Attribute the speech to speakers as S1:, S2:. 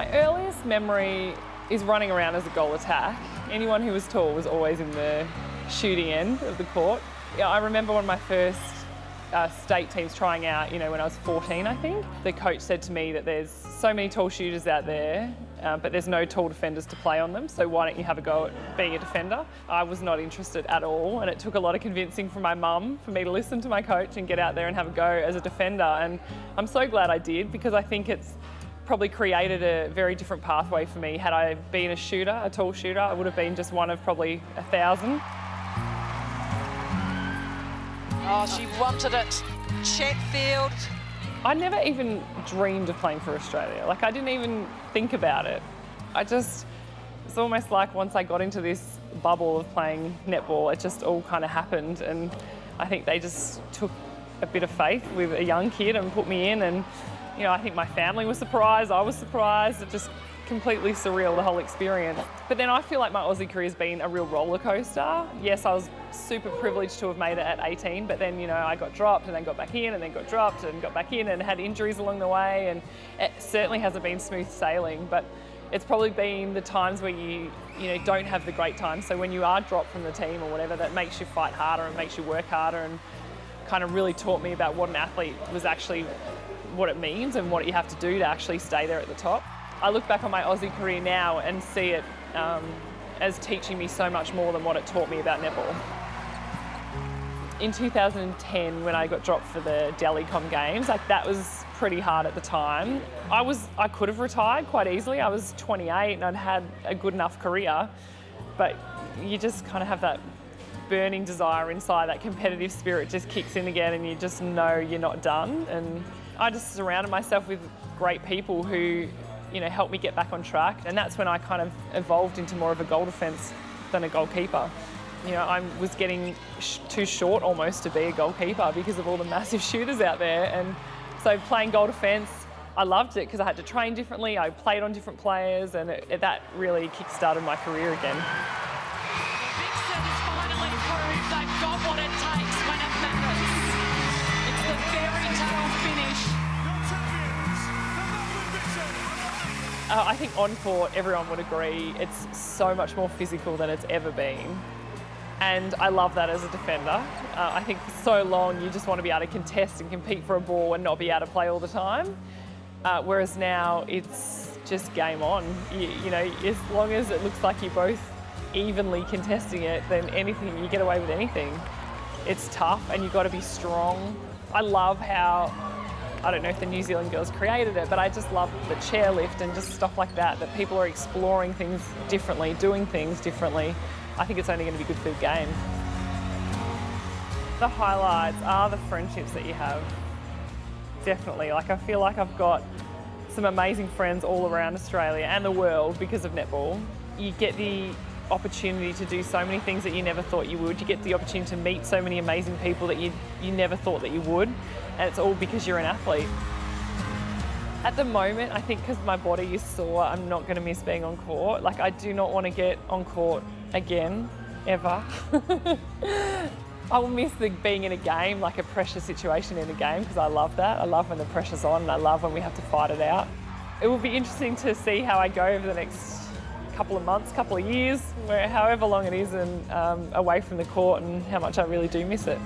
S1: My earliest memory is running around as a goal attack. Anyone who was tall was always in the shooting end of the court. Yeah, I remember one of my first state teams trying out, when I was 14, I think. The coach said to me that there's so many tall shooters out there, but there's no tall defenders to play on them, so why don't you have a go at being a defender? I was not interested at all, and it took a lot of convincing from my mum for me to listen to my coach and get out there and have a go as a defender, and I'm so glad I did, because I think it's probably created a very different pathway for me. Had I been a shooter, a tall shooter, I would have been just one of probably 1,000.
S2: Oh, she wanted it. Chatfield.
S1: I never even dreamed of playing for Australia. I didn't even think about it. It's almost like once I got into this bubble of playing netball, it just all kind of happened, and I think they just took a bit of faith with a young kid and put me in, and I think my family was surprised, I was surprised. It just completely surreal, the whole experience. But then I feel like my Aussie career has been a real roller coaster. Yes, I was super privileged to have made it at 18, but then, I got dropped and then got back in and then got dropped and got back in and had injuries along the way, and it certainly hasn't been smooth sailing, but it's probably been the times where you don't have the great times. So when you are dropped from the team or whatever, that makes you fight harder and makes you work harder, and kind of really taught me about what an athlete was actually, what it means and what you have to do to actually stay there at the top. I look back on my Aussie career now and see it as teaching me so much more than what it taught me about netball. In 2010, when I got dropped for the Delhi-Com Games, that was pretty hard at the time. I could have retired quite easily. I was 28 and I'd had a good enough career, but you just kind of have that burning desire inside, that competitive spirit just kicks in again, and you just know you're not done. And I just surrounded myself with great people who helped me get back on track, and that's when I kind of evolved into more of a goal defence than a goalkeeper. I was getting too short almost to be a goalkeeper because of all the massive shooters out there, and so playing goal defence, I loved it because I had to train differently, I played on different players, and that really kick-started my career again.
S3: Vixens finally proved they've got what it takes when it matters. It's the fairy tale finish.
S1: I think on court, everyone would agree, it's so much more physical than it's ever been. And I love that as a defender. I think for so long, you just want to be able to contest and compete for a ball and not be able to play all the time. Whereas now, it's just game on. As long as it looks like you're both evenly contesting it, then you get away with anything. It's tough and you've got to be strong. I love how, I don't know if the New Zealand girls created it, but I just love the chairlift and just stuff like that people are exploring things differently, doing things differently. I think it's only going to be good for the game. The highlights are the friendships that you have, definitely. I feel like I've got some amazing friends all around Australia and the world because of netball. You get the opportunity to do so many things that you never thought you would. You get the opportunity to meet so many amazing people that you never thought that you would, and it's all because you're an athlete. At the moment, I think because my body is sore, I'm not going to miss being on court. I do not want to get on court again, ever. I will miss being in a game, a pressure situation in a game, because I love that. I love when the pressure's on, and I love when we have to fight it out. It will be interesting to see how I go over the next couple of months, couple of years, however long it is, and away from the court, and how much I really do miss it.